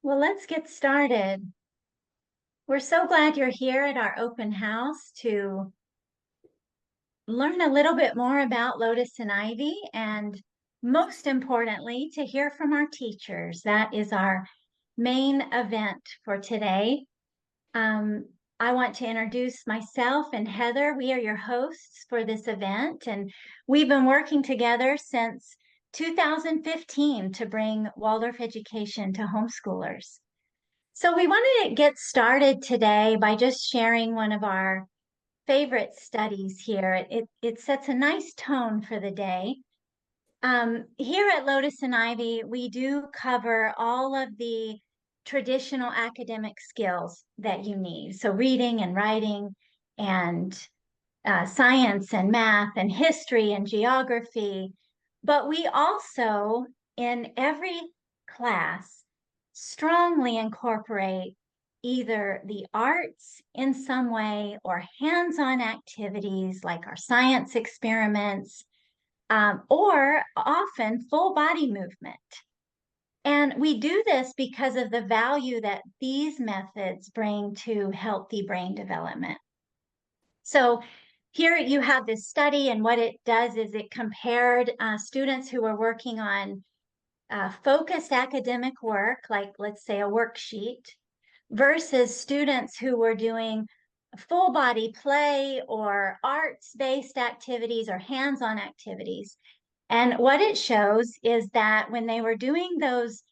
Well, let's get started. We're so glad you're here at our open house to learn a little bit more about Lotus and Ivy, and most importantly, to hear from our teachers. That is our main event for today. Um, I want to introduce myself and Heather. We are your hosts for this event, and we've been working together since 2015 to bring Waldorf education to homeschoolers. So we wanted to get started today by just sharing one of our favorite studies here. It sets a nice tone for the day. Here at Lotus and Ivy, we do cover all of the traditional academic skills that you need. So reading and writing and science and math and history and geography. But we also, in every class, strongly incorporate either the arts in some way or hands-on activities like our science experiments, or often full body movement. And we do this because of the value that these methods bring to healthy brain development. So here you have this study, and what it does is it compared students who were working on focused academic work, like let's say a worksheet, versus students who were doing full body play or arts-based activities or hands-on activities. And what it shows is that when they were doing those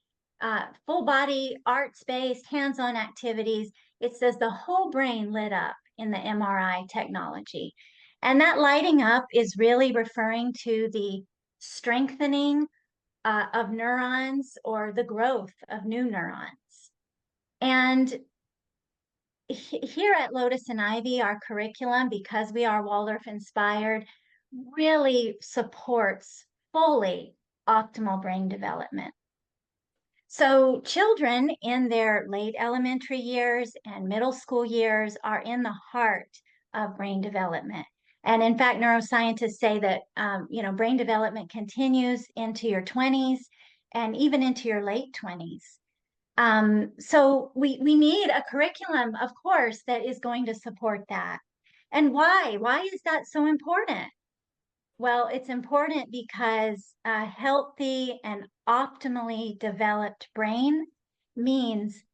full body arts-based hands-on activities, it says the whole brain lit up in the MRI technology. And that lighting up is really referring to the strengthening of neurons or the growth of new neurons. And here at Lotus and Ivy, our curriculum, because we are Waldorf inspired, really supports fully optimal brain development. So children in their late elementary years and middle school years are in the heart of brain development. And in fact, neuroscientists say that brain development continues into your 20s and even into your late 20s. So we need a curriculum, of course, that is going to support that. And why? Why is that so important? Well, it's important because a healthy and optimally developed brain means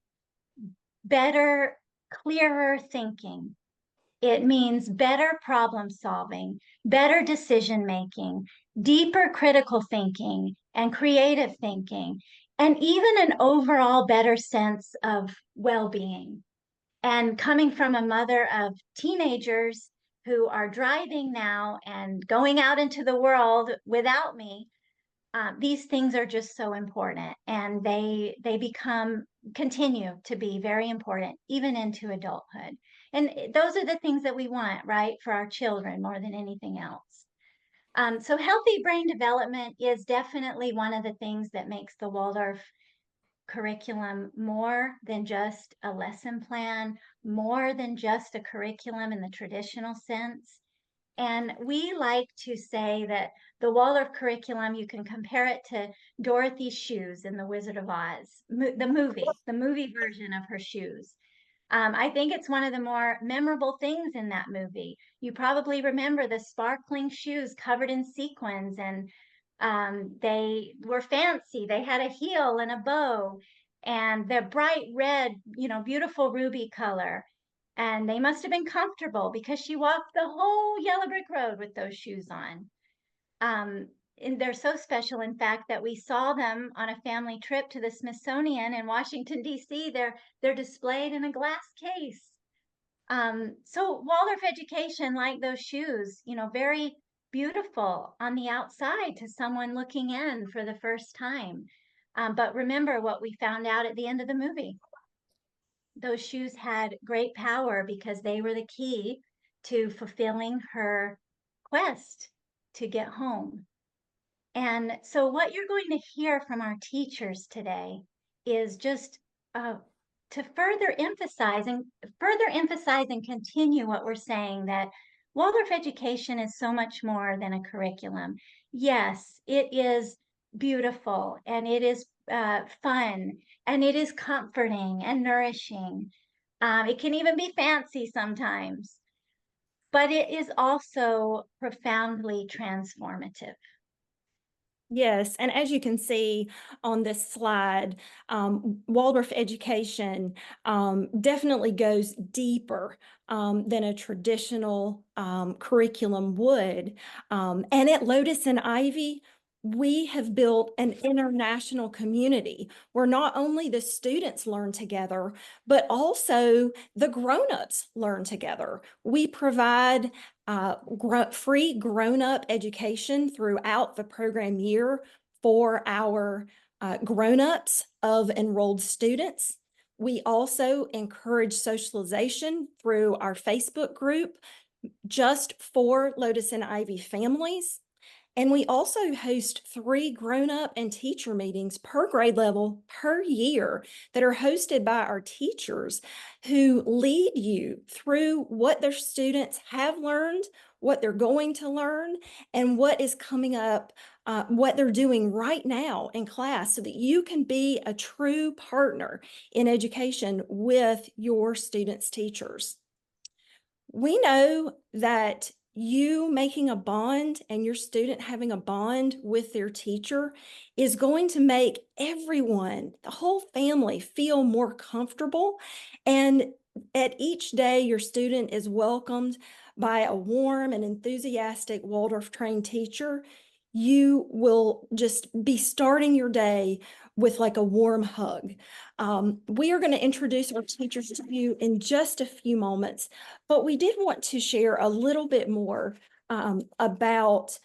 better, clearer thinking. It means better problem solving, better decision making, deeper critical thinking, and creative thinking, and even an overall better sense of well being. And coming from a mother of teenagers who are driving now and going out into the world without me, these things are just so important, and they become continue to be very important even into adulthood. And those are the things that we want, right, for our children more than anything else. So healthy brain development is definitely one of the things that makes the Waldorf curriculum more than just a lesson plan, more than just a curriculum in the traditional sense. And we like to say that the Waldorf curriculum, you can compare it to Dorothy's shoes in The Wizard of Oz, the movie version of her shoes. I think it's one of the more memorable things in that movie. You probably remember the sparkling shoes covered in sequins, and they were fancy. They had a heel and a bow, and they're bright red, beautiful ruby color. And they must have been comfortable because she walked the whole yellow brick road with those shoes on. Um, and they're so special, in fact, that we saw them on a family trip to the Smithsonian in Washington, D.C. They're displayed in a glass case. So Waldorf education, like those shoes, very beautiful on the outside to someone looking in for the first time. But remember what we found out at the end of the movie. Those shoes had great power because they were the key to fulfilling her quest to get home. And so what you're going to hear from our teachers today is just to further emphasize and continue what we're saying, that Waldorf education is so much more than a curriculum. Yes, it is beautiful and it is fun, and it is comforting and nourishing. It can even be fancy sometimes, but it is also profoundly transformative. Yes, and as you can see on this slide, Waldorf education definitely goes deeper than a traditional curriculum would. And at Lotus and Ivy, we have built an international community where not only the students learn together, but also the grown-ups learn together. We provide free grown-up education throughout the program year for our grown-ups of enrolled students. We also encourage socialization through our Facebook group just for Lotus and Ivy families. And we also host 3 grown-up and teacher meetings per grade level per year that are hosted by our teachers who lead you through what their students have learned, what they're going to learn, and what is coming up, what they're doing right now in class so that you can be a true partner in education with your students' teachers. We know that you making a bond and your student having a bond with their teacher is going to make everyone, the whole family, feel more comfortable. And at each day, your student is welcomed by a warm and enthusiastic Waldorf trained teacher. You will just be starting your day with like a warm hug. We are going to introduce our teachers to you in just a few moments. But we did want to share a little bit more about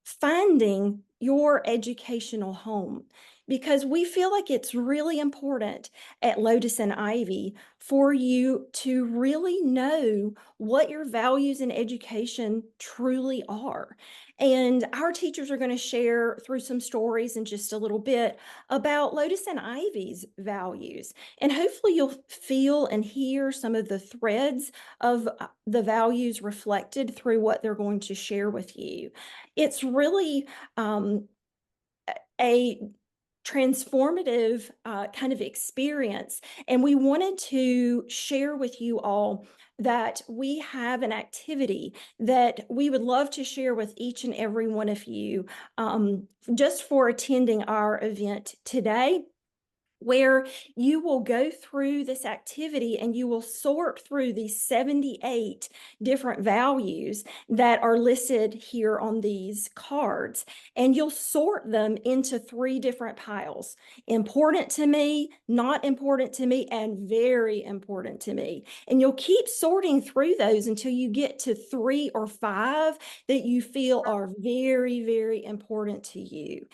finding your educational home because we feel like it's really important at Lotus and Ivy for you to really know what your values in education truly are. And our teachers are going to share through some stories in just a little bit about Lotus and Ivy's values. And hopefully you'll feel and hear some of the threads of the values reflected through what they're going to share with you. It's really a transformative kind of experience. And we wanted to share with you all that we have an activity that we would love to share with each and every one of you just for attending our event today, where you will go through this activity and you will sort through these 78 different values that are listed here on these cards. And you'll sort them into 3 different piles: important to me, not important to me, and very important to me. And you'll keep sorting through those until you get to 3 or 5 that you feel are very, very important to you.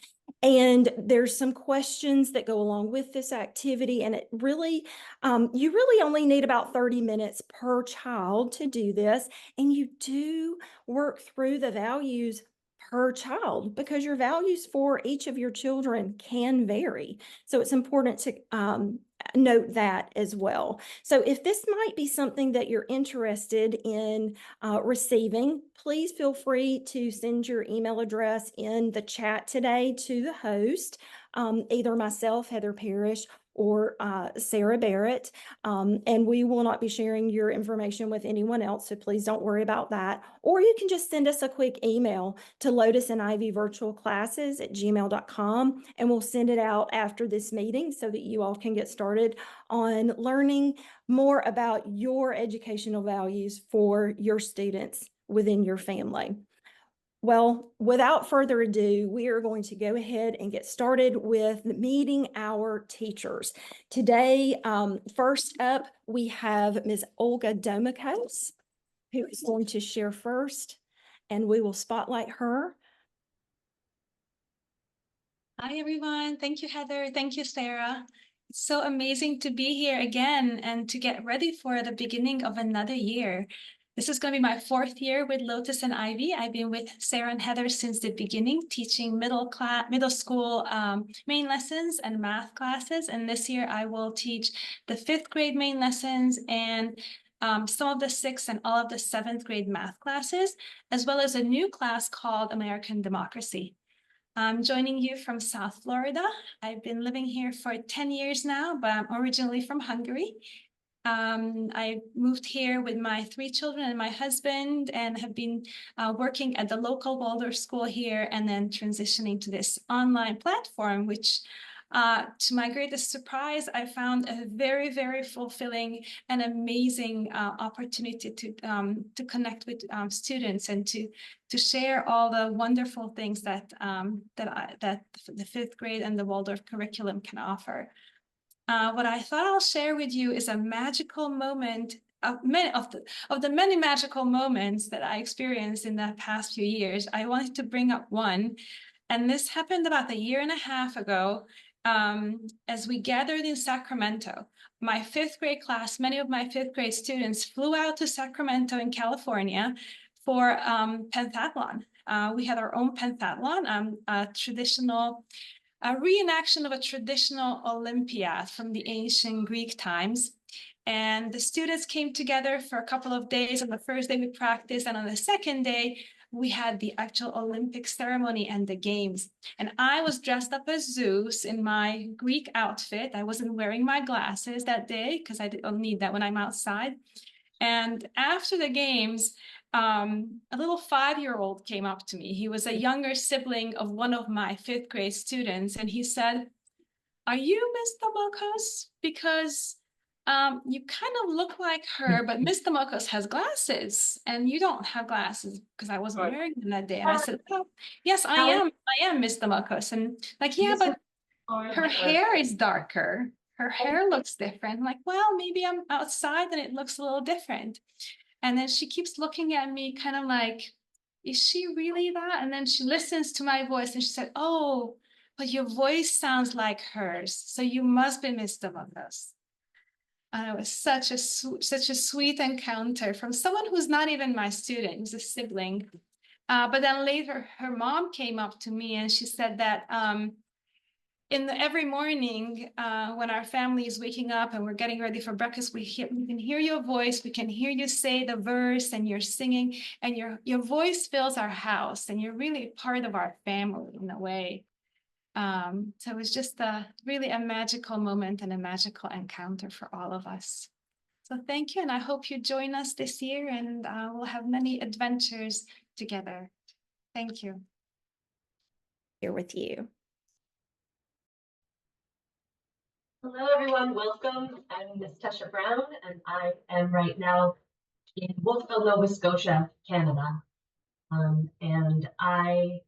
And there's some questions that go along with this activity, and it really, you really only need about 30 minutes per child to do this. And you do work through the values per child because your values for each of your children can vary. So it's important to note that as well. So if this might be something that you're interested in receiving, please feel free to send your email address in the chat today to the host, either myself, Heather Parrish, or Sarah Barrett. And we will not be sharing your information with anyone else, so please don't worry about that. Or you can just send us a quick email to Lotus and Ivy Virtual Classes at gmail.com, and we'll send it out after this meeting so that you all can get started on learning more about your educational values for your students within your family. Well, without further ado, we are going to go ahead and get started with meeting our teachers. Today, first up, we have Ms. Olga Domikos, who is going to share first, and we will spotlight her. Hi, everyone. Thank you, Heather. Thank you, Sarah. It's so amazing to be here again and to get ready for the beginning of another year. This is going to be my 4th year with Lotus and Ivy. I've been with Sarah and Heather since the beginning, teaching middle school main lessons and math classes. And this year I will teach the 5th grade main lessons and some of the 6th and all of the 7th grade math classes, as well as a new class called American Democracy. I'm joining you from South Florida. I've been living here for 10 years now, but I'm originally from Hungary. I moved here with my 3 children and my husband and have been working at the local Waldorf school here and then transitioning to this online platform, which to my greatest surprise, I found a very, very fulfilling and amazing opportunity to connect with students and to share all the wonderful things that that the 5th grade and the Waldorf curriculum can offer. What I thought I'll share with you is a magical moment of the many magical moments that I experienced in the past few years. I wanted to bring up one, and this happened about a year and a half ago, as we gathered in Sacramento. My 5th grade class, many of my 5th grade students flew out to Sacramento in California for pentathlon. We had our own pentathlon, a traditional a reenaction of a traditional Olympiad from the ancient Greek times. And the students came together for a couple of days. On the first day we practiced, and on the second day, we had the actual Olympic ceremony and the games. And I was dressed up as Zeus in my Greek outfit. I wasn't wearing my glasses that day because I don't need that when I'm outside. And after the games, a little 5-year-old came up to me. He was a younger sibling of one of my 5th grade students. And he said, "Are you Miss Tomokos? Because you kind of look like her, but Miss Tomokos has glasses and you don't have glasses," because I wasn't wearing them that day. And I said, "Oh, yes, I am Miss Tomokos." And like, "Yeah, but her hair is darker. Her hair looks different." I'm like, "Well, maybe I'm outside and it looks a little different." And then she keeps looking at me kind of like, "Is she really that?" And then she listens to my voice and she said, "Oh, but your voice sounds like hers. So you must be Mr. Douglas." And it was such a sweet encounter from someone who's not even my student, who's a sibling. But then later, her mom came up to me and she said that every morning when our family is waking up and we're getting ready for breakfast, we can hear your voice, we can hear you say the verse and you're singing, and your voice fills our house and you're really part of our family in a way. So it was just really a magical moment and a magical encounter for all of us. So thank you, and I hope you join us this year, and we'll have many adventures together. Thank you. Here with you. Hello, everyone. Welcome. I'm Miss Tesha Brown, and I am right now in Wolfville, Nova Scotia, Canada. And I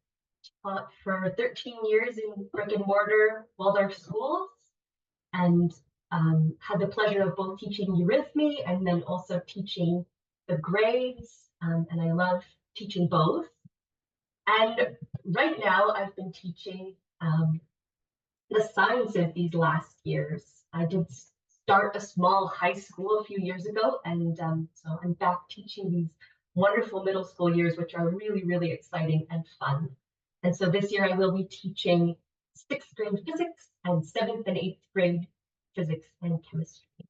taught for 13 years in brick and mortar Waldorf schools, and had the pleasure of both teaching eurythmy and then also teaching the grades. And I love teaching both. And right now, I've been teaching the sciences these last years. I did start a small high school a few years ago, and so I'm back teaching these wonderful middle school years, which are really, really exciting and fun. And so this year I will be teaching 6th grade physics and 7th and 8th grade physics and chemistry.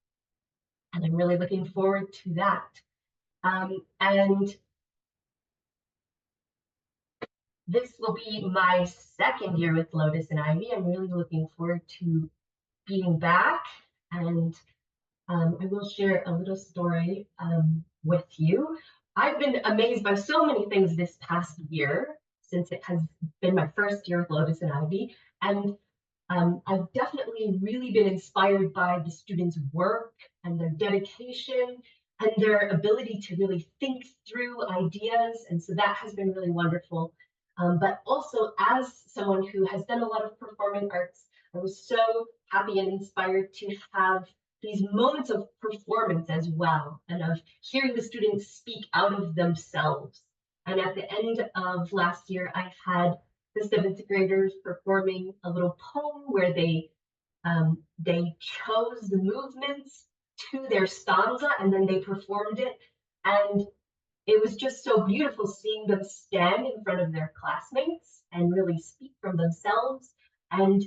And I'm really looking forward to that. And this will be my 2nd year with Lotus and Ivy. I'm really looking forward to being back, and I will share a little story with you. I've been amazed by so many things this past year since it has been my 1st year with Lotus and Ivy, and I've definitely really been inspired by the students' work and their dedication and their ability to really think through ideas, and so that has been really wonderful. But also, as someone who has done a lot of performing arts, I was so happy and inspired to have these moments of performance as well, and of hearing the students speak out of themselves. And at the end of last year, I had the 7th graders performing a little poem where they chose the movements to their stanza and then they performed it. And it was just so beautiful seeing them stand in front of their classmates and really speak from themselves, and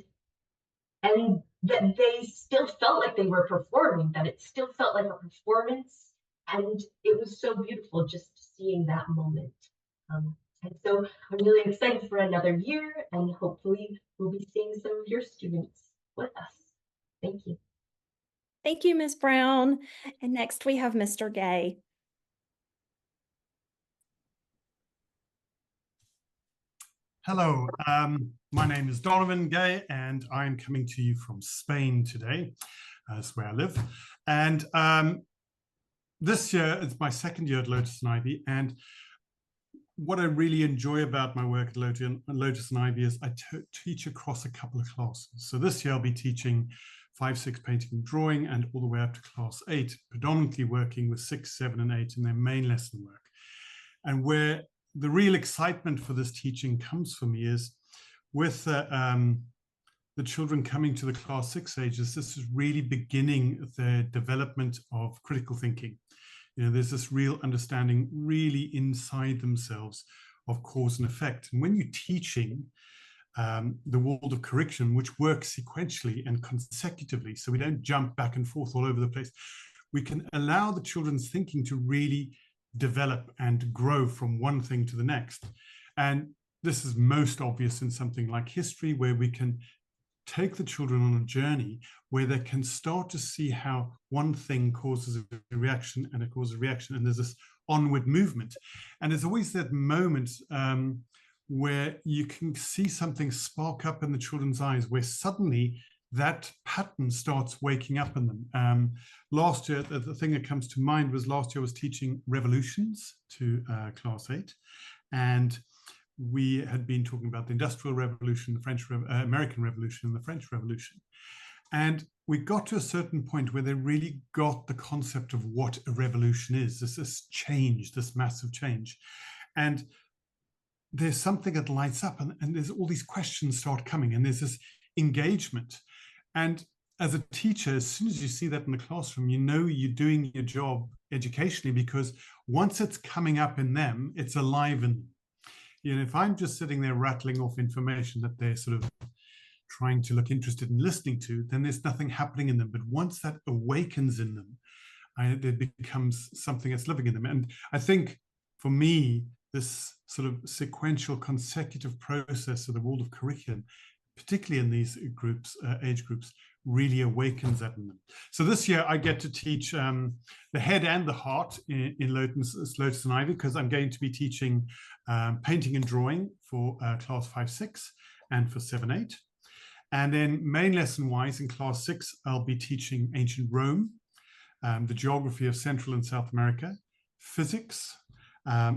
that they still felt like they were performing, that it still felt like a performance. And it was so beautiful just seeing that moment. And so I'm really excited for another year, and hopefully we'll be seeing some of your students with us. Thank you. Thank you, Ms. Brown. And next we have Mr. Gay. Hello, my name is Donovan Gay, and I'm coming to you from Spain today. That's where I live. And this year is my second year at Lotus and Ivy. And what I really enjoy about my work at Lotus and Ivy is I teach across a couple of classes. So this year I'll be teaching 5, 6 painting and drawing, and all the way up to class 8, predominantly working with 6, 7, and 8 in their main lesson work. And where the real excitement for this teaching comes for me is with the children coming to the class 6 ages. This is really beginning the development of critical thinking. You know, there's this real understanding really inside themselves of cause and effect. And when you're teaching the Waldorf curriculum, which works sequentially and consecutively, so we don't jump back and forth all over the place, we can allow the children's thinking to really develop and grow from one thing to the next. And this is most obvious in something like history, where we can take the children on a journey where they can start to see how one thing causes a reaction and it causes a reaction, and there's this onward movement. And there's always that moment where you can see something spark up in the children's eyes, where suddenly that pattern starts waking up in them. Last year, the thing that comes to mind was last year I was teaching revolutions to class 8, and we had been talking about the Industrial Revolution, the American Revolution, and the French Revolution. And we got to a certain point where they really got the concept of what a revolution is, this change, this massive change. And there's something that lights up, and there's all these questions start coming, and there's this engagement. And as a teacher, as soon as you see that in the classroom, you know you're doing your job educationally, because once it's coming up in them, it's alive in them. You know, if I'm just sitting there rattling off information that they're sort of trying to look interested in listening to, then there's nothing happening in them. But once that awakens in them, it becomes something that's living in them. And I think for me, this sort of sequential consecutive process of the Waldorf curriculum, particularly in these groups, age groups, really awakens that in them. So this year I get to teach the head and the heart in Lotus and Ivy, because I'm going to be teaching painting and drawing for class 5, 6 and for 7, 8. And then main lesson wise in class 6, I'll be teaching ancient Rome, the geography of Central and South America, physics,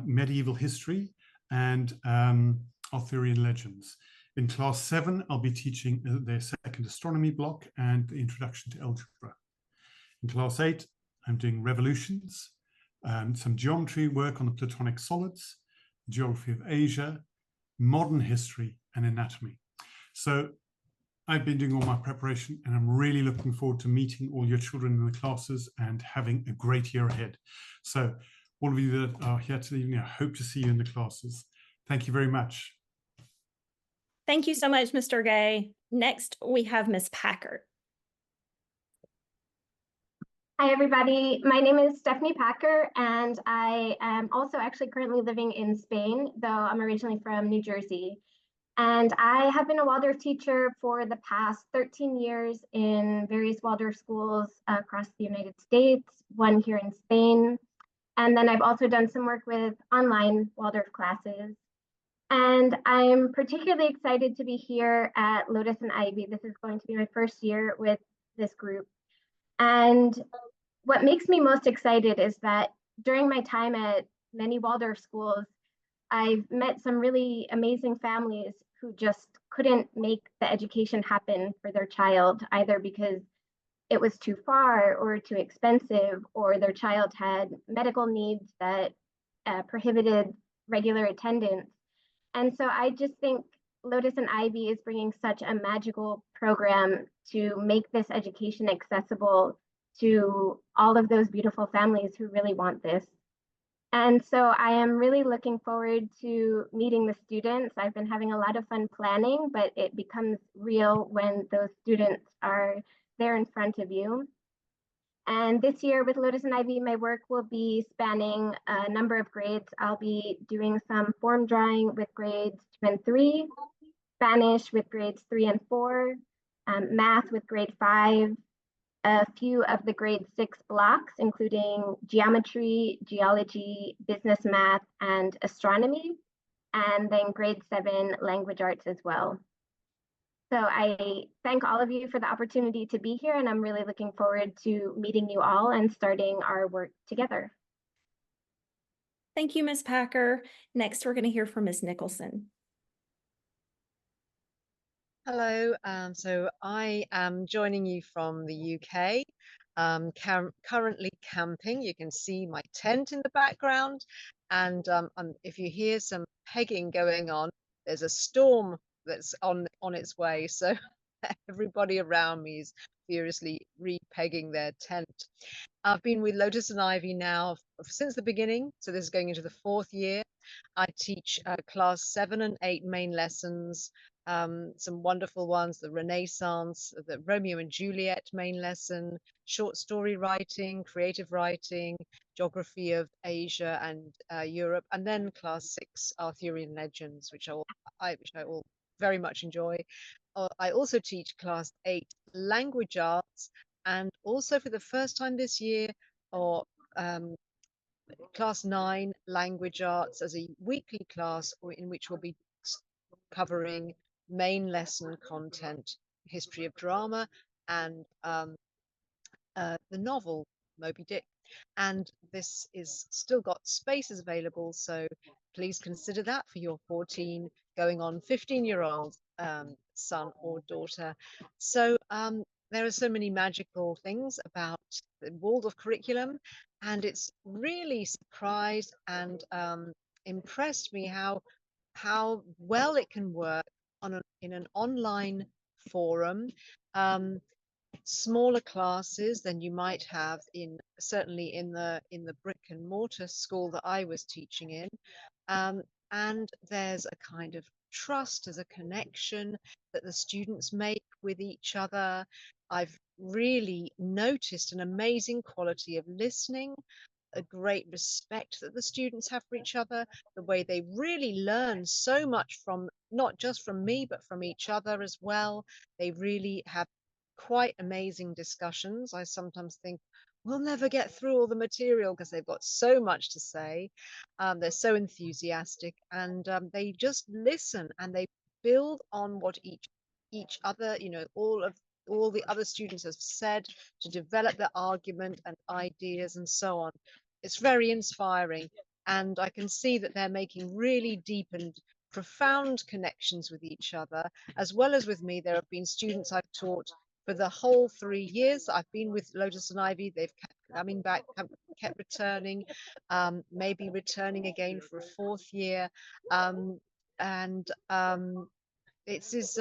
medieval history, and Arthurian legends. In class 7, I'll be teaching their second astronomy block and the introduction to algebra. In class 8, I'm doing revolutions, some geometry work on the Platonic solids, geography of Asia, modern history, and anatomy. So I've been doing all my preparation, and I'm really looking forward to meeting all your children in the classes and having a great year ahead. So all of you that are here today, I hope to see you in the classes. Thank you very much. Thank you so much, Mr. Gay. Next, we have Ms. Packard. Hi, everybody. My name is Stephanie Packer, and I am also actually currently living in Spain, though I'm originally from New Jersey. And I have been a Waldorf teacher for the past 13 years in various Waldorf schools across the United States, one here in Spain. And then I've also done some work with online Waldorf classes. And I'm particularly excited to be here at Lotus and Ivy. This is going to be my first year with this group. And what makes me most excited is that during my time at many Waldorf schools, I've met some really amazing families who just couldn't make the education happen for their child, either because it was too far or too expensive, or their child had medical needs that prohibited regular attendance. And so I just think Lotus and Ivy is bringing such a magical program to make this education accessible to all of those beautiful families who really want this. And so I am really looking forward to meeting the students. I've been having a lot of fun planning, but it becomes real when those students are there in front of you. And this year with Lotus and Ivy, my work will be spanning a number of grades. I'll be doing some form drawing with grades 2 and 3, Spanish with grades 3 and 4, math with grade 5, a few of the grade 6 blocks, including geometry, geology, business math, and astronomy, and then grade 7 language arts as well. So I thank all of you for the opportunity to be here, and I'm really looking forward to meeting you all and starting our work together. Thank you, Ms. Packer. Next, we're going to hear from Ms. Nicholson. Hello, so I am joining you from the UK. Currently camping. You can see my tent in the background, and if you hear some pegging going on, there's a storm that's on its way. So everybody around me is furiously re-pegging their tent. I've been with Lotus and Ivy now since the beginning, so this is going into the 4th year. I teach class 7 and 8 main lessons, some wonderful ones, the Renaissance, the Romeo and Juliet main lesson, short story writing, creative writing, geography of Asia and Europe, and then class 6 Arthurian legends, which I all very much enjoy. I also teach class 8 language arts, and also for the first time this year, or class 9 language arts as a weekly class in which we'll be covering main lesson content, history of drama, and the novel Moby Dick. And this is still got spaces available, so please consider that for your 14 going on 15-year-old son or daughter. So there are so many magical things about the Waldorf curriculum, and it's really surprised and impressed me how well it can work in an online forum. Smaller classes than you might have certainly in the brick and mortar school that I was teaching in, and there's a kind of trust, as a connection that the students make with each other. I've really noticed an amazing quality of listening, a great respect that the students have for each other, the way they really learn so much from, not just from me, but from each other as well. They really have quite amazing discussions. I sometimes think we'll never get through all the material because they've got so much to say. They're so enthusiastic, and they just listen and they build on what each other, all the other students have said to develop their argument and ideas and so on. It's very inspiring, and I can see that they're making really deep and profound connections with each other, as well as with me. There have been students I've taught for the whole 3 years that I've been with Lotus and Ivy. They've kept coming back, kept returning, maybe returning again for a 4th year. It's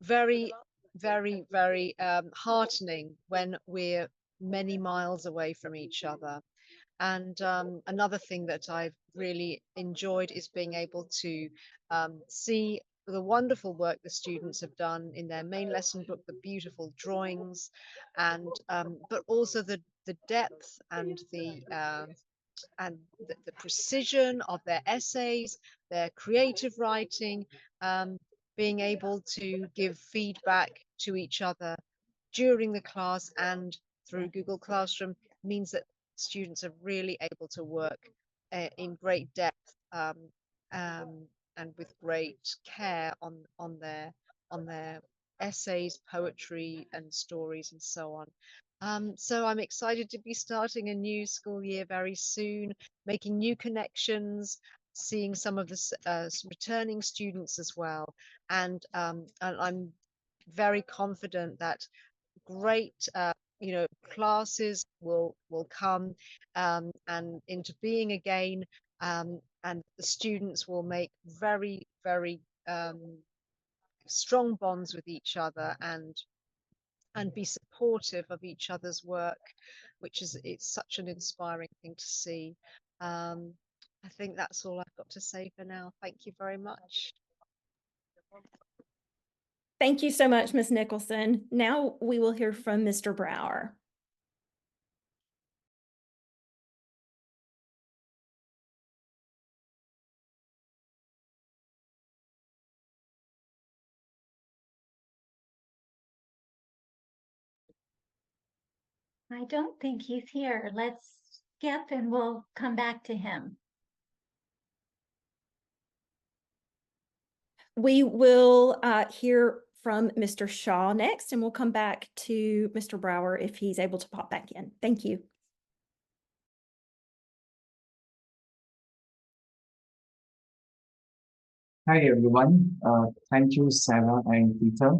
very, very, very heartening when we're many miles away from each other. And another thing that I've really enjoyed is being able to see the wonderful work the students have done in their main lesson book, the beautiful drawings, and but also the depth and the precision of their essays, their creative writing, being able to give feedback to each other during the class and through Google Classroom means that students are really able to work in great depth and with great care on their essays, poetry, and stories, and so on. So I'm excited to be starting a new school year very soon, making new connections, seeing some of the returning students as well, and I'm very confident that great classes will come and into being again, and the students will make very, very strong bonds with each other and be supportive of each other's work, which is, it's such an inspiring thing to see. I think that's all I've got to say for now. Thank you very much. Thank you so much, Ms. Nicholson. Now we will hear from Mr. Brower. I don't think he's here. Let's skip and we'll come back to him. We will hear from Mr. Shaw next, and we'll come back to Mr. Brower if he's able to pop back in. Thank you. Hi everyone. Thank you, Sarah and Peter.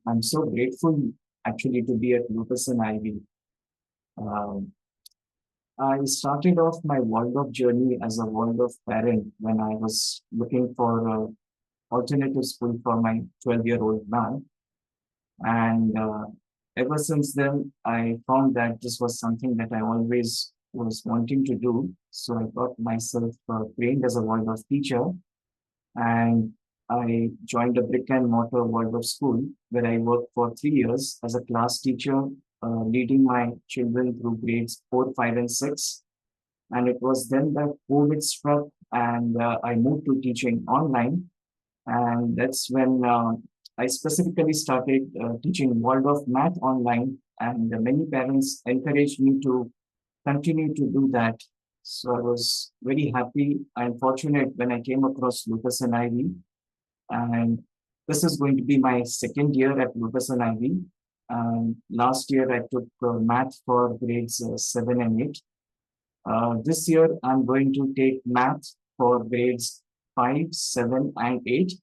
I'm so grateful actually to be at Lotus and Ivy. Um, I started off my Waldorf journey as a Waldorf parent when I was looking for an alternative school for my 12-year-old man. And ever since then, I found that this was something that I always was wanting to do. So I got myself trained as a Waldorf teacher, and I joined a brick and mortar Waldorf school where I worked for 3 years as a class teacher, leading my children through grades 4, 5, and 6. And it was then that COVID struck, and I moved to teaching online. And that's when I specifically started teaching Waldorf math online. And many parents encouraged me to continue to do that. So I was very happy and fortunate when I came across Lucas and Ivy. And this is going to be my second year at Lucas and Ivy. Last year I took math for grades 7 and 8. This year I'm going to take math for grades 5, 7, and 8.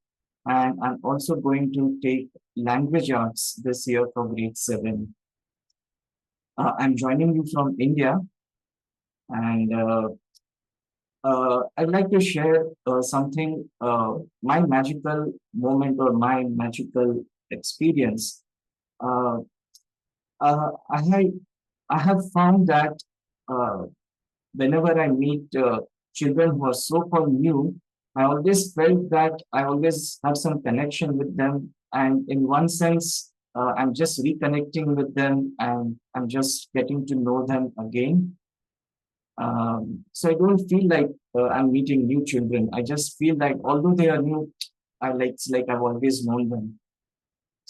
And I'm also going to take language arts this year for grade 7. I'm joining you from India, and I'd like to share something, my magical moment or my magical experience. Uh, I have found that uh, whenever I meet children who are so called new, I always felt that I always have some connection with them. And in one sense, I'm just reconnecting with them and I'm just getting to know them again. So I don't feel like I'm meeting new children. I just feel like although they are new, it's like I've always known them.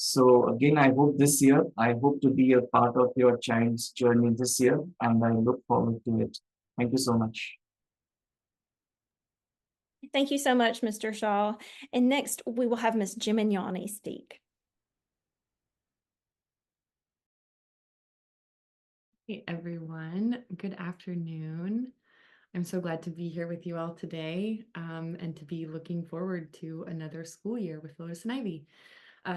So again, I hope to be a part of your child's journey this year, and I look forward to it. Thank you so much. Thank you so much, Mr. Shaw. And next, we will have Ms. Gimignani speak. Hey everyone, good afternoon. I'm so glad to be here with you all today and to be looking forward to another school year with Lotus and Ivy.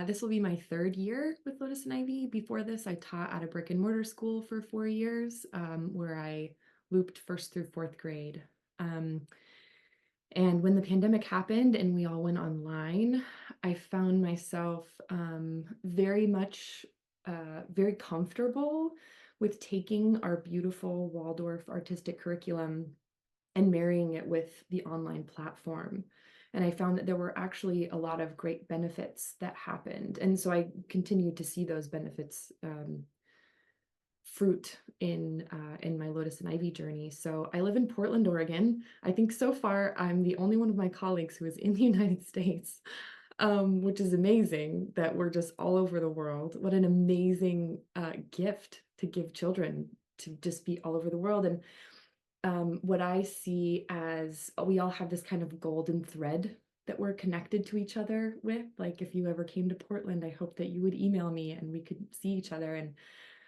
This will be my third year with Lotus and Ivy. Before this, I taught at a brick and mortar school for 4 years where I looped first through fourth grade. And when the pandemic happened and we all went online, I found myself very comfortable with taking our beautiful Waldorf artistic curriculum and marrying it with the online platform. And I found that there were actually a lot of great benefits that happened. And so I continued to see those benefits fruit in my Lotus and Ivy journey. So I live in Portland, Oregon. I think so far I'm the only one of my colleagues who is in the United States, which is amazing that we're just all over the world. What an amazing gift to give children, to just be all over the world. And what I see as we all have this kind of golden thread that we're connected to each other with. Like if you ever came to Portland, I hope that you would email me and we could see each other. And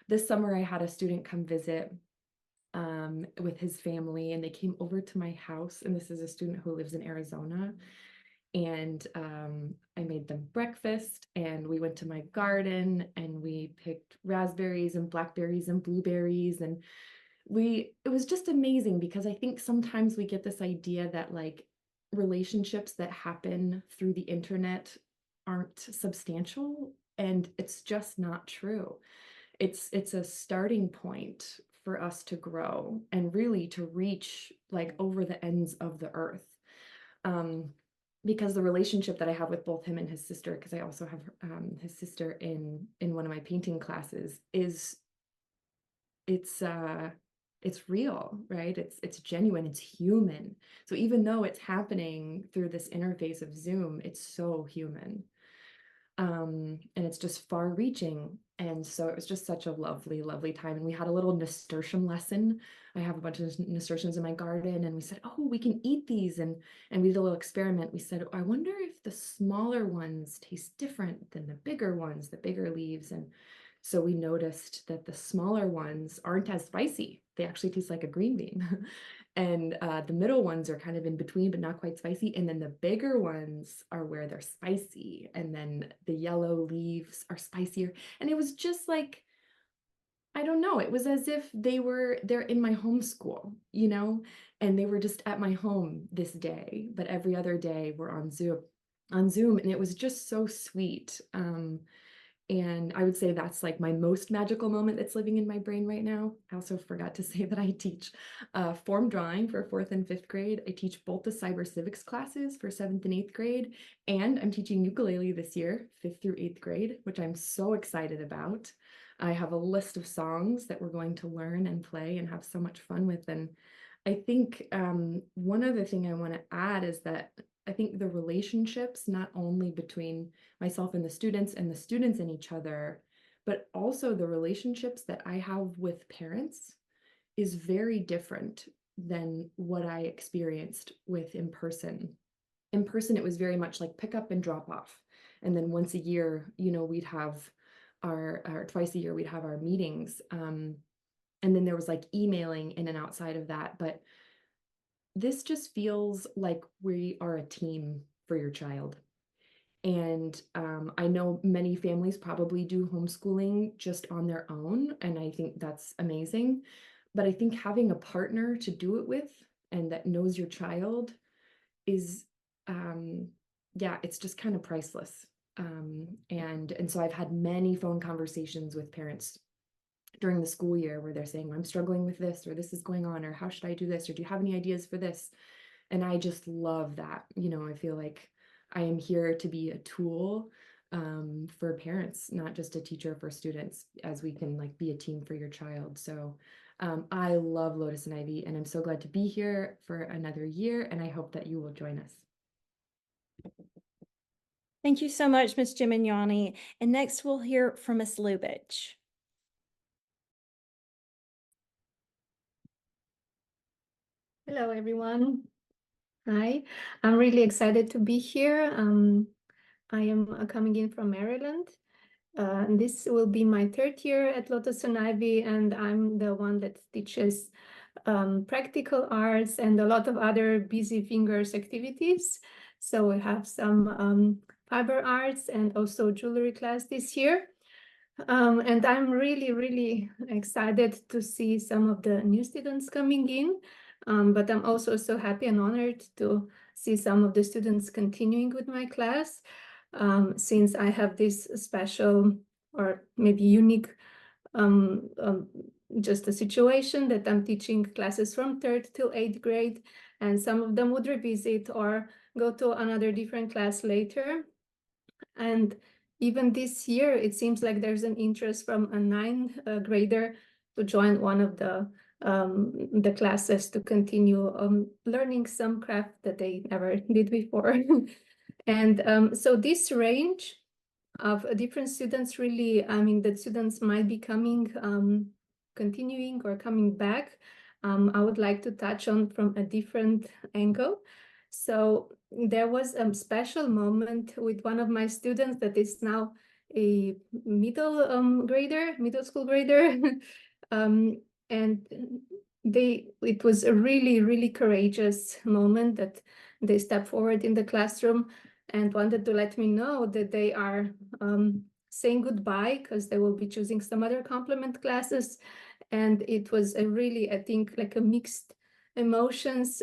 this summer I had a student come visit with his family, and they came over to my house. And this is a student who lives in Arizona. And I made them breakfast, and we went to my garden and we picked raspberries and blackberries and blueberries. And it was just amazing, because I think sometimes we get this idea that like relationships that happen through the internet aren't substantial, and it's just not true. It's a starting point for us to grow and really to reach like over the ends of the earth. Because the relationship that I have with both him and his sister, because I also have his sister in one of my painting classes, it's real, right? It's genuine, it's human. So even though it's happening through this interface of Zoom, it's so human. And it's just far reaching. And so it was just such a lovely, lovely time. And we had a little nasturtium lesson. I have a bunch of nasturtiums in my garden, and we said, oh, we can eat these. And we did a little experiment. We said, I wonder if the smaller ones taste different than the bigger ones, the bigger leaves. And so we noticed that the smaller ones aren't as spicy. They actually taste like a green bean. And the middle ones are kind of in between, but not quite spicy. And then the bigger ones are where they're spicy. And then the yellow leaves are spicier. And it was just like, I don't know, it was as if they're in my homeschool, you know, and they were just at my home this day, but every other day we're on Zoom, and it was just so sweet. And I would say that's like my most magical moment that's living in my brain right now. I also forgot to say that I teach form drawing for 4th and 5th grade. I teach both the cyber civics classes for 7th and 8th grade, and I'm teaching ukulele this year, 5th through 8th grade, which I'm so excited about. I have a list of songs that we're going to learn and play and have so much fun with. And I think one other thing I want to add is that I think the relationships, not only between myself and the students and each other, but also the relationships that I have with parents is very different than what I experienced with in person. In person, it was very much like pick up and drop off. And then once a year, you know, we'd have or twice a year, we'd have our meetings. And then there was like emailing in and outside of that. But this just feels like we are a team for your child. And I know many families probably do homeschooling just on their own, and I think that's amazing. But I think having a partner to do it with and that knows your child is, yeah, it's just kind of priceless. And so I've had many phone conversations with parents during the school year where they're saying, I'm struggling with this, or this is going on, or how should I do this, or do you have any ideas for this? And I just love that. You know, I feel like I am here to be a tool for parents, not just a teacher for students, as we can like be a team for your child. So I love Lotus and Ivy, and I'm so glad to be here for another year, and I hope that you will join us. Thank you so much, Ms. Gimignani. And next we'll hear from Ms. Lubitsch. Hello, everyone. Hi, I'm really excited to be here. I am coming in from Maryland. And this will be my 3rd year at Lotus and Ivy, and I'm the one that teaches practical arts and a lot of other busy fingers activities. So we have some fiber arts and also jewelry class this year. And I'm really, really excited to see some of the new students coming in. But I'm also so happy and honored to see some of the students continuing with my class, since I have this special or maybe unique just a situation that I'm teaching classes from 3rd to 8th grade, and some of them would revisit or go to another different class later. And even this year, it seems like there's an interest from a 9th grader to join one of the classes to continue learning some craft that they never did before. And so this range of different students really, I mean, the students might be coming, continuing or coming back. I would like to touch on from a different angle. So there was a special moment with one of my students that is now a middle school grader. And it was a really, really courageous moment that they stepped forward in the classroom and wanted to let me know that they are saying goodbye because they will be choosing some other complement classes. And it was a really, I think, like a mixed emotions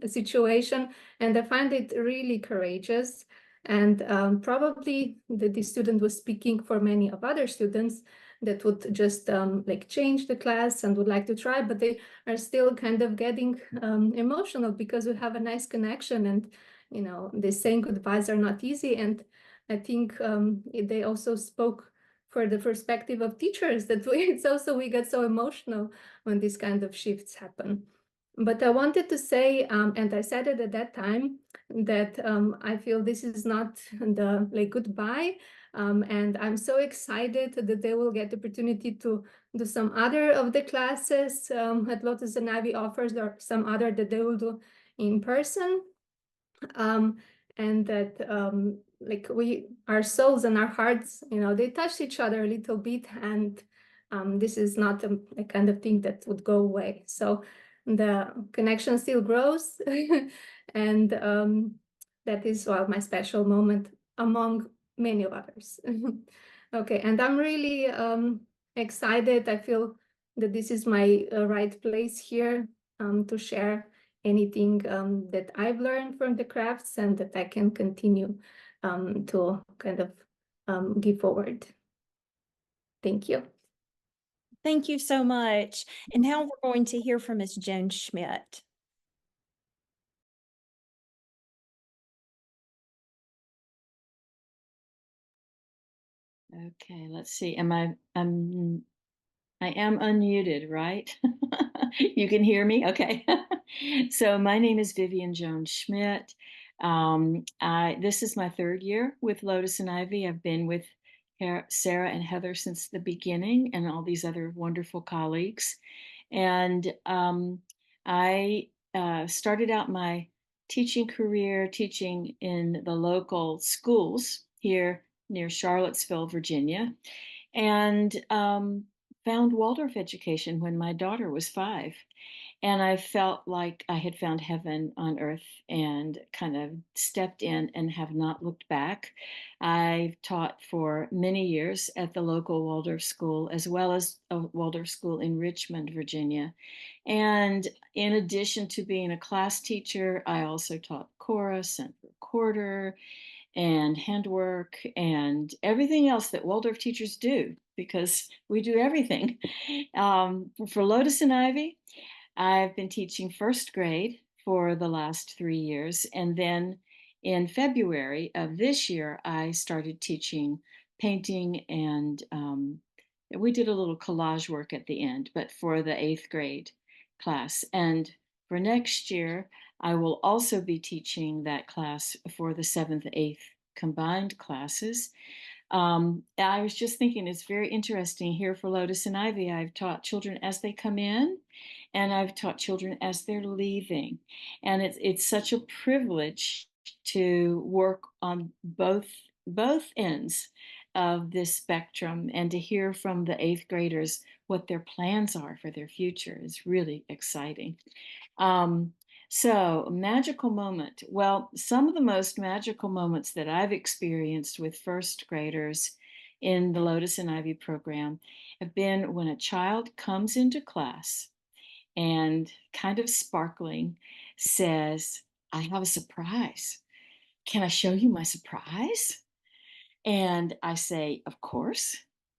situation. And I find it really courageous. And probably the student was speaking for many of other students that would just like change the class and would like to try, but they are still kind of getting emotional because we have a nice connection, and you know, the saying goodbyes are not easy. And I think they also spoke for the perspective of teachers that we get so emotional when these kind of shifts happen. But I wanted to say, and I said it at that time, that I feel this is not the like goodbye, And I'm so excited that they will get the opportunity to do some other of the classes at Lotus and Ivy offers, or some other that they will do in person. And that like our souls and our hearts, they touch each other a little bit, and this is not a kind of thing that would go away. So the connection still grows, and that is my special moment among many of others. Okay, and I'm really excited. I feel that this is my right place here to share anything that I've learned from the crafts and that I can continue to kind of give forward. Thank you. Thank you so much. And now we're going to hear from Ms. Joan Schmidt. Okay, let's see. I am unmuted, right? You can hear me? Okay. So my name is Vivian Joan Schmidt. This is my third year with Lotus and Ivy. I've been with Sarah and Heather since the beginning, and all these other wonderful colleagues. And I started out my teaching career teaching in the local schools here near Charlottesville, Virginia, and found Waldorf education when my daughter was 5. And I felt like I had found heaven on earth and kind of stepped in and have not looked back. I've taught for many years at the local Waldorf school, as well as a Waldorf school in Richmond, Virginia. And in addition to being a class teacher, I also taught chorus and recorder and handwork and everything else that Waldorf teachers do, because we do everything. For Lotus and Ivy, I've been teaching first grade for the last 3 years. And then in February of this year, I started teaching painting, and we did a little collage work at the end, but for the 8th grade class. And for next year, I will also be teaching that class for the 7th, 8th combined classes. I was just thinking it's very interesting here for Lotus and Ivy. I've taught children as they come in, and I've taught children as they're leaving. And it's such a privilege to work on both ends of this spectrum, and to hear from the 8th graders what their plans are for their future is really exciting. So, magical moment. Well, some of the most magical moments that I've experienced with first graders in the Lotus and Ivy program have been when a child comes into class and, kind of sparkling, says, "I have a surprise. Can I show you my surprise?" And I say, "Of course."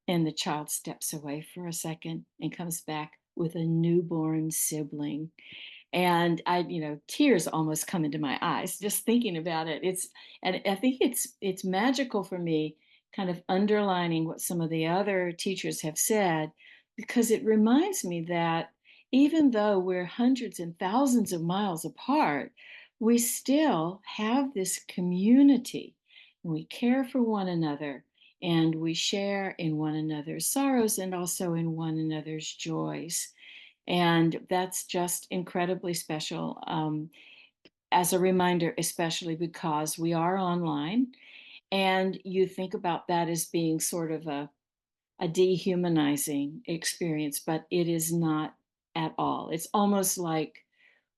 And the child steps away for a second and comes back with a newborn sibling. And tears almost come into my eyes just thinking about it. And I think it's magical for me, kind of underlining what some of the other teachers have said, because it reminds me that even though we're hundreds and thousands of miles apart, we still have this community, and we care for one another, and we share in one another's sorrows and also in one another's joys. And that's just incredibly special, as a reminder, especially because we are online, and you think about that as being sort of a dehumanizing experience, but it is not at all. It's almost like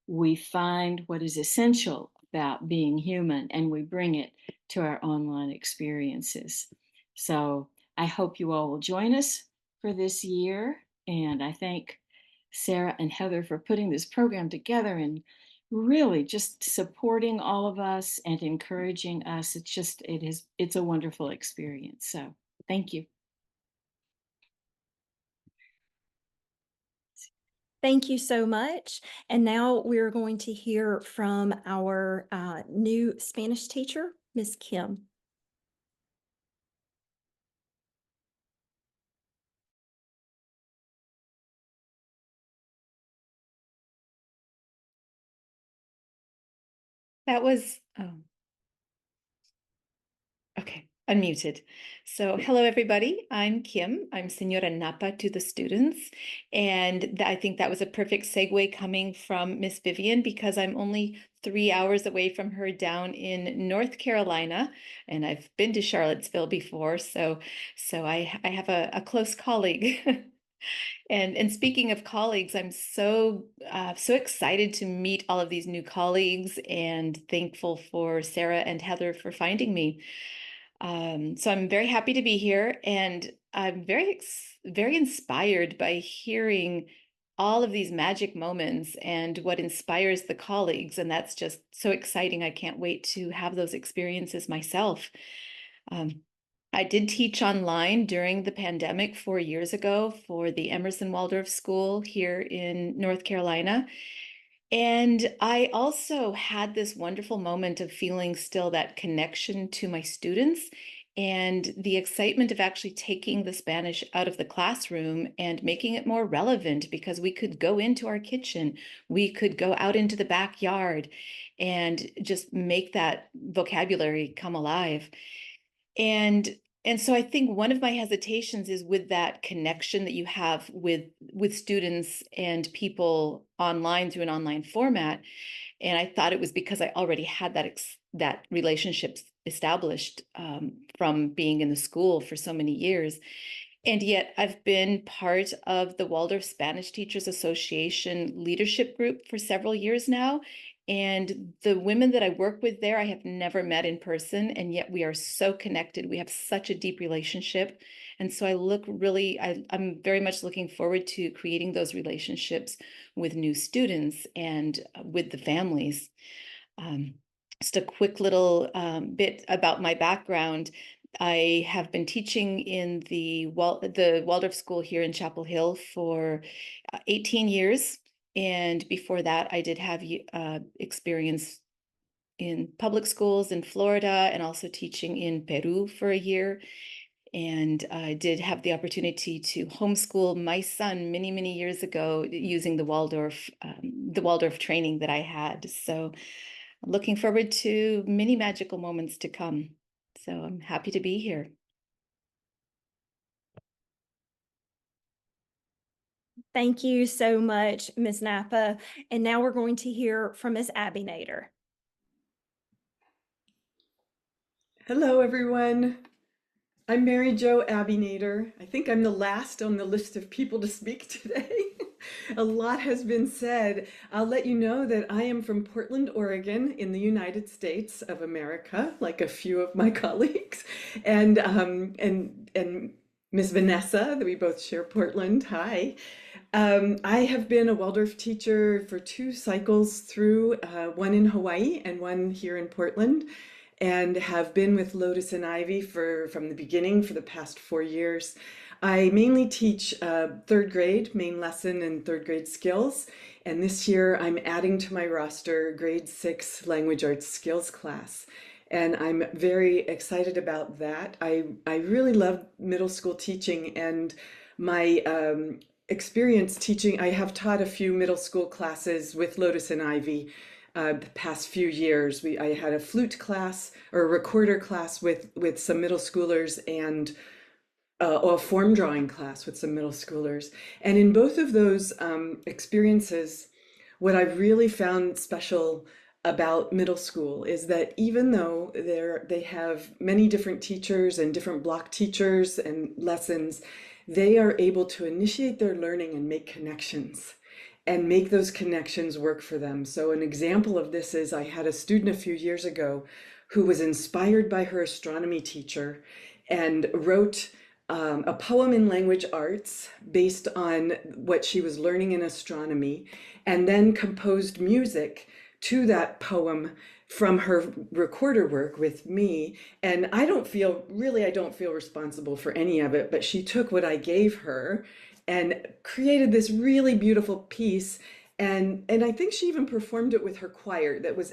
we find what is essential about being human and we bring it to our online experiences. So I hope you all will join us for this year. And I thank Sarah and Heather for putting this program together and really just supporting all of us and encouraging us. It's a wonderful experience. So thank you. Thank you so much. And now we're going to hear from our new Spanish teacher, Ms. Kim. That was, okay. Unmuted. So, hello everybody. I'm Kim. I'm Senora Napa to the students. And I think that was a perfect segue coming from Miss Vivian because I'm only 3 hours away from her down in North Carolina. And I've been to Charlottesville before, so I have a close colleague. And speaking of colleagues, I'm so excited to meet all of these new colleagues and thankful for Sarah and Heather for finding me. So I'm very happy to be here, and I'm very inspired by hearing all of these magic moments and what inspires the colleagues, and that's just so exciting. I can't wait to have those experiences myself. Um, I did teach online during the pandemic 4 years ago for the Emerson Waldorf School here in North Carolina. And I also had this wonderful moment of feeling still that connection to my students and the excitement of actually taking the Spanish out of the classroom and making it more relevant because we could go into our kitchen, we could go out into the backyard and just make that vocabulary come alive. And so I think one of my hesitations is with that connection that you have with students and people online through an online format. And I thought it was because I already had that relationship established from being in the school for so many years. And yet I've been part of the Waldorf Spanish Teachers Association leadership group for several years now. And the women that I work with there, I have never met in person, and yet we are so connected. We have such a deep relationship. And so I'm very much looking forward to creating those relationships with new students and with the families. Just a quick little bit about my background. I have been teaching in the Waldorf School here in Chapel Hill for 18 years. And before that, I did have experience in public schools in Florida and also teaching in Peru for a year. And I did have the opportunity to homeschool my son many, many years ago using the Waldorf training that I had. So I'm looking forward to many magical moments to come. So I'm happy to be here. Thank you so much, Ms. Napa. And now we're going to hear from Ms. Abby Nader. Hello, everyone. I'm Mary Jo Abby Nader. I think I'm the last on the list of people to speak today. A lot has been said. I'll let you know that I am from Portland, Oregon, in the United States of America, like a few of my colleagues. And Miss Vanessa, that we both share Portland. Hi. I have been a Waldorf teacher for 2 cycles through, one in Hawaii and one here in Portland, and have been with Lotus and Ivy from the beginning for the past 4 years. I mainly teach 3rd grade, main lesson and 3rd grade skills. And this year I'm adding to my roster grade 6 language arts skills class. And I'm very excited about that. I really love middle school teaching, and my experience teaching, I have taught a few middle school classes with Lotus and Ivy the past few years. I had a flute class or a recorder class with some middle schoolers, and a form drawing class with some middle schoolers. And in both of those experiences, what I've really found special about middle school is that even though they have many different teachers and different block teachers and lessons, they are able to initiate their learning and make connections and make those connections work for them. So an example of this is I had a student a few years ago who was inspired by her astronomy teacher and wrote a poem in language arts based on what she was learning in astronomy, and then composed music to that poem from her recorder work with me. And I don't feel responsible for any of it, but she took what I gave her and created this really beautiful piece. And I think she even performed it with her choir that's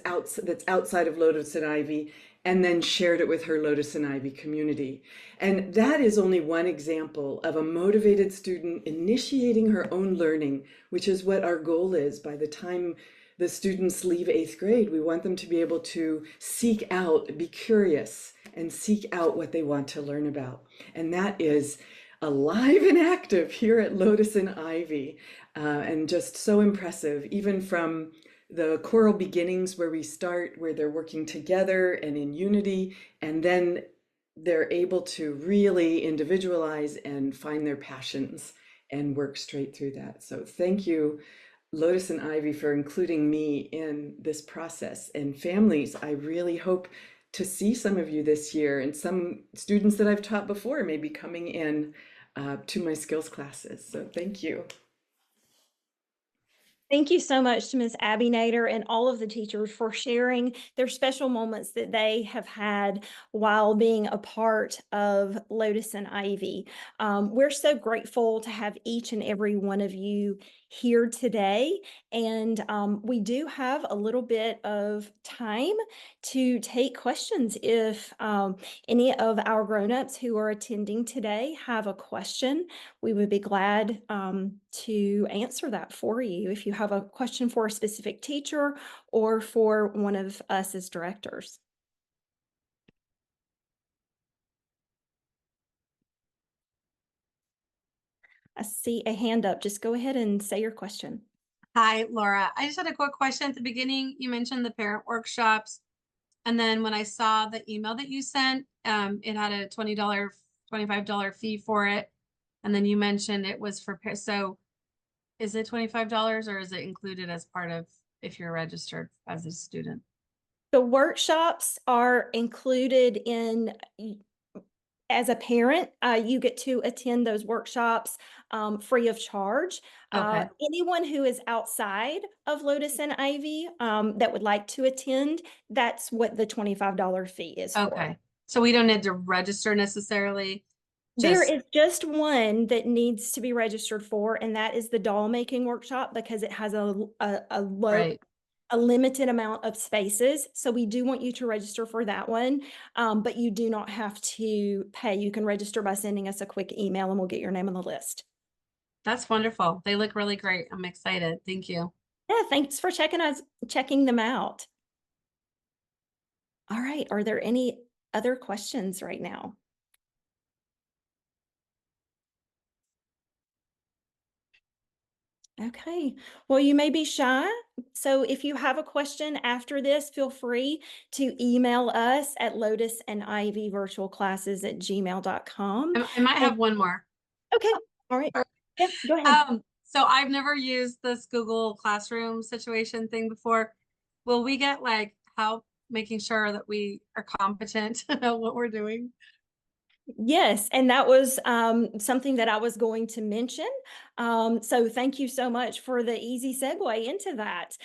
outside of Lotus and Ivy, and then shared it with her Lotus and Ivy community. And that is only one example of a motivated student initiating her own learning, which is what our goal is by the time the students leave 8th grade, we want them to be able to seek out, be curious, and seek out what they want to learn about. And that is alive and active here at Lotus and Ivy, and just so impressive, even from the choral beginnings where we start, where they're working together and in unity, and then they're able to really individualize and find their passions and work straight through that. So thank you, Lotus and Ivy, for including me in this process. And families, I really hope to see some of you this year, and some students that I've taught before may be coming in to my skills classes. So thank you. Thank you so much to Ms. Abby Nader and all of the teachers for sharing their special moments that they have had while being a part of Lotus and Ivy. We're so grateful to have each and every one of you here today. And we do have a little bit of time to take questions. If any of our grown-ups who are attending today have a question, we would be glad to answer that for you. If you have a question for a specific teacher or for one of us as directors. I see a hand up. Just go ahead and say your question. Hi, Laura. I just had a quick question at the beginning. You mentioned the parent workshops. And then when I saw the email that you sent, it had a $20, $25 fee for it. And then you mentioned it was for, so is it $25 or is it included as part of if you're registered as a student? The workshops are included in, as a parent, you get to attend those workshops free of charge. Okay. Anyone who is outside of Lotus and Ivy that would like to attend, that's what the $25 fee is for. Okay. So we don't need to register necessarily. There is just one that needs to be registered for, and that is the doll making workshop, because it has a limited amount of spaces. So we do want you to register for that one, but you do not have to pay. You can register by sending us a quick email and we'll get your name on the list. That's wonderful. They look really great. I'm excited. Thank you. Yeah, thanks for checking them out. All right, are there any other questions right now? Okay, well, you may be shy. So if you have a question after this, feel free to email us at lotusandivyvirtualclasses@gmail.com. I might have one more. Okay, all right. Yeah, go ahead. So I've never used this Google Classroom situation thing before. Will we get like help making sure that we are competent at what we're doing? Yes, and that was something that I was going to mention. So thank you so much for the easy segue into that.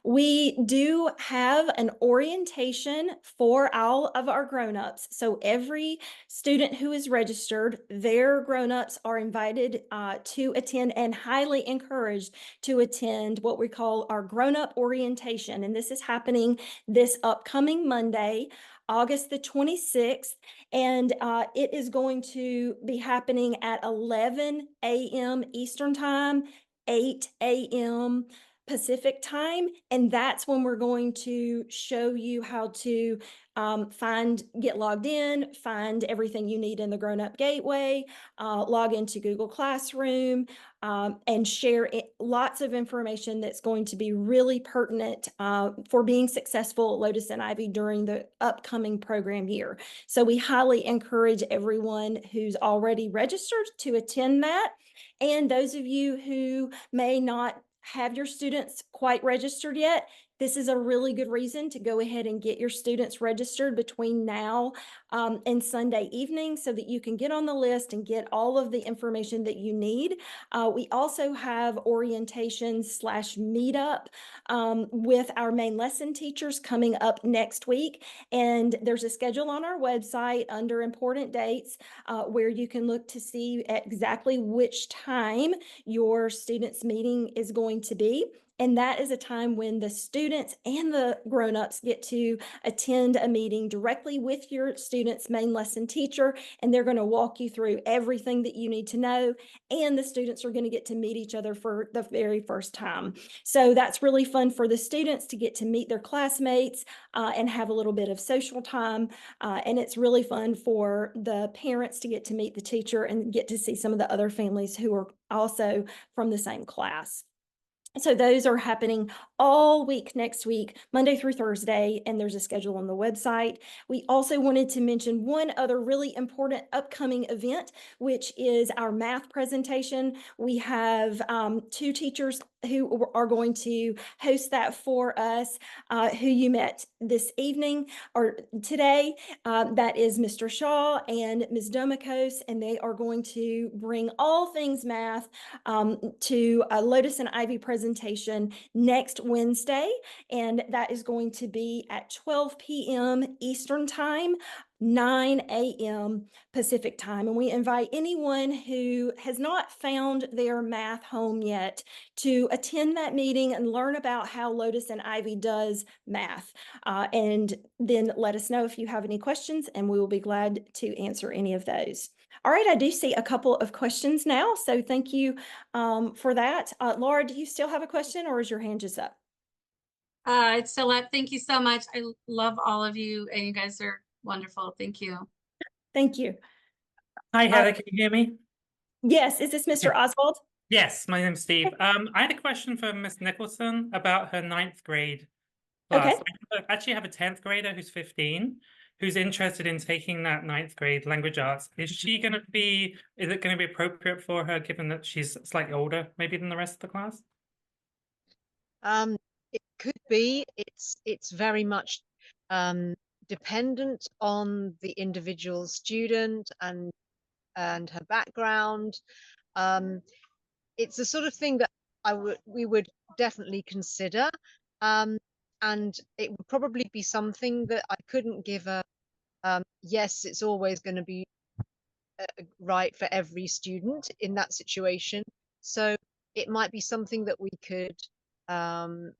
We do have an orientation for all of our grown-ups. So every student who is registered, their grown-ups are invited to attend and highly encouraged to attend what we call our grown-up orientation. And this is happening this upcoming Monday, August the 26th, and it is going to be happening at 11 a.m. Eastern Time, 8 a.m. Pacific Time, and that's when we're going to show you how to get logged in, find everything you need in the Grown Up Gateway, log into Google Classroom, and share lots of information that's going to be really pertinent for being successful at Lotus and Ivy during the upcoming program year. So we highly encourage everyone who's already registered to attend that. And those of you who may not have your students quite registered yet, this is a really good reason to go ahead and get your students registered between now and Sunday evening so that you can get on the list and get all of the information that you need. We also have orientation/meetup with our main lesson teachers coming up next week. And there's a schedule on our website under important dates where you can look to see exactly which time your students' meeting is going to be. And that is a time when the students and the grown-ups get to attend a meeting directly with your student's main lesson teacher, and they're going to walk you through everything that you need to know. And the students are going to get to meet each other for the very first time. So that's really fun for the students to get to meet their classmates and have a little bit of social time. And it's really fun for the parents to get to meet the teacher and get to see some of the other families who are also from the same class. So those are happening all week next week, Monday through Thursday, and there's a schedule on the website. We also wanted to mention one other really important upcoming event, which is our math presentation. We have 2 teachers who are going to host that for us, who you met this evening or today. That is Mr. Shaw and Ms. Domikos, and they are going to bring all things math to a Lotus and Ivy presentation next Wednesday, and that is going to be at 12 p.m. Eastern Time, 9 a.m. Pacific Time. And we invite anyone who has not found their math home yet to attend that meeting and learn about how Lotus and Ivy does math. And then let us know if you have any questions, and we will be glad to answer any of those. All right, I do see a couple of questions now, so thank you for that. Laura, do you still have a question, or is your hand just up? It's still up. Thank you so much. I love all of you, and you guys are wonderful. Thank you. Thank you. Hi, Heather. Can you hear me? Yes. Is this Mr. Oswald? Yes, my name's Steve. I had a question for Miss Nicholson about her 9th grade class. Okay. I actually have a 10th grader who's 15, who's interested in taking that 9th grade language arts. Is it going to be appropriate for her, given that she's slightly older, maybe than the rest of the class? It could be. It's very much dependent on the individual student and her background. It's the sort of thing that we would definitely consider, and it would probably be something that I couldn't give a yes, it's always going to be right for every student in that situation. So it might be something that we could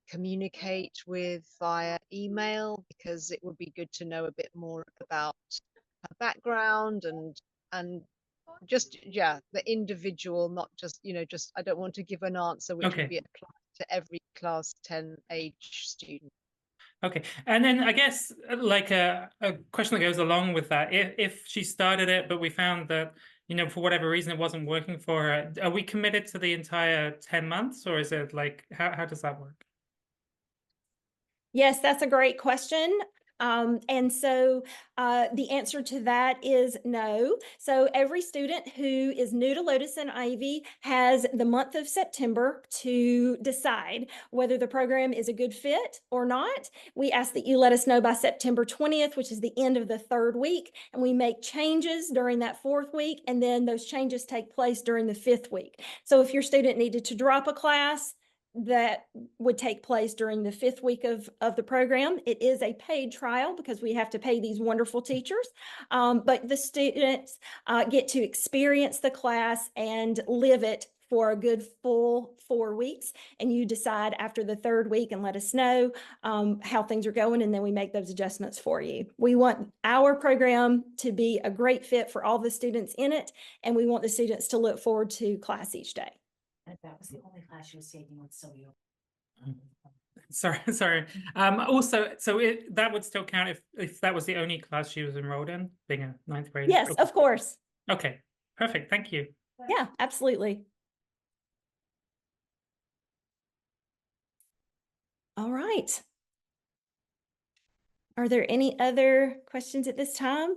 communicate with via email, because it would be good to know a bit more about her background and just the individual, not just just I don't want to give an answer which would be applied to every class 10 age student. Okay, and then I guess like a question that goes along with that, if she started it but we found that for whatever reason it wasn't working for her, are we committed to the entire 10 months, or is it like how does that work? Yes, that's a great question. And so the answer to that is no. So every student who is new to Lotus and Ivy has the month of September to decide whether the program is a good fit or not. We ask that you let us know by September 20th, which is the end of the 3rd week, and we make changes during that 4th week, and then those changes take place during the 5th week. So if your student needed to drop a class, that would take place during the 5th week of the program. It is a paid trial because we have to pay these wonderful teachers, but the students get to experience the class and live it for a good full 4 weeks. And you decide after the 3rd week and let us know how things are going, and then we make those adjustments for you. We want our program to be a great fit for all the students in it, and we want the students to look forward to class each day. And if that was the only class she was taking, would still be open. Sorry. Also, so that would still count if that was the only class she was enrolled in, being a 9th grader? Yes, okay. Of course. Okay, perfect. Thank you. Yeah, absolutely. All right. Are there any other questions at this time?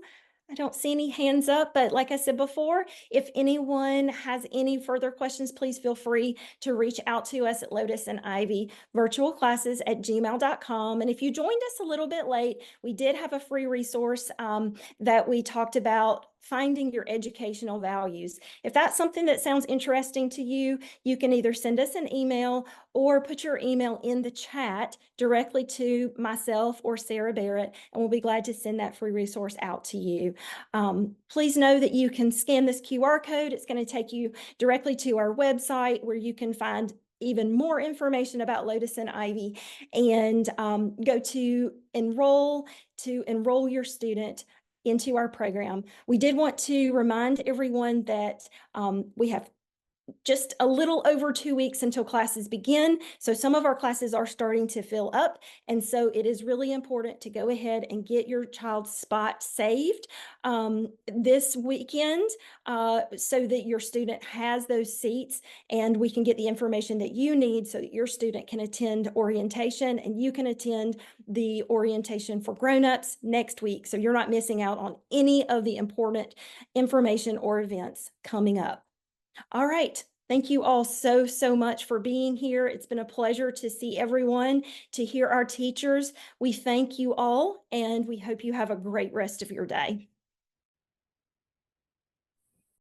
I don't see any hands up, but like I said before, if anyone has any further questions, please feel free to reach out to us at Lotus and Ivy virtualclasses@gmail.com. And if you joined us a little bit late, we did have a free resource that we talked about finding your educational values. If that's something that sounds interesting to you, you can either send us an email or put your email in the chat directly to myself or Sarah Barrett, and we'll be glad to send that free resource out to you. Please know that you can scan this QR code. It's going to take you directly to our website where you can find even more information about Lotus and Ivy, and go to enroll your student into our program. We did want to remind everyone that we have just a little over 2 weeks until classes begin. So some of our classes are starting to fill up. And so it is really important to go ahead and get your child's spot saved this weekend so that your student has those seats and we can get the information that you need so that your student can attend orientation and you can attend the orientation for grown-ups next week. So you're not missing out on any of the important information or events coming up. All right. Thank you all so much for being here. It's been a pleasure to see everyone, to hear our teachers. We thank you all, and we hope you have a great rest of your day.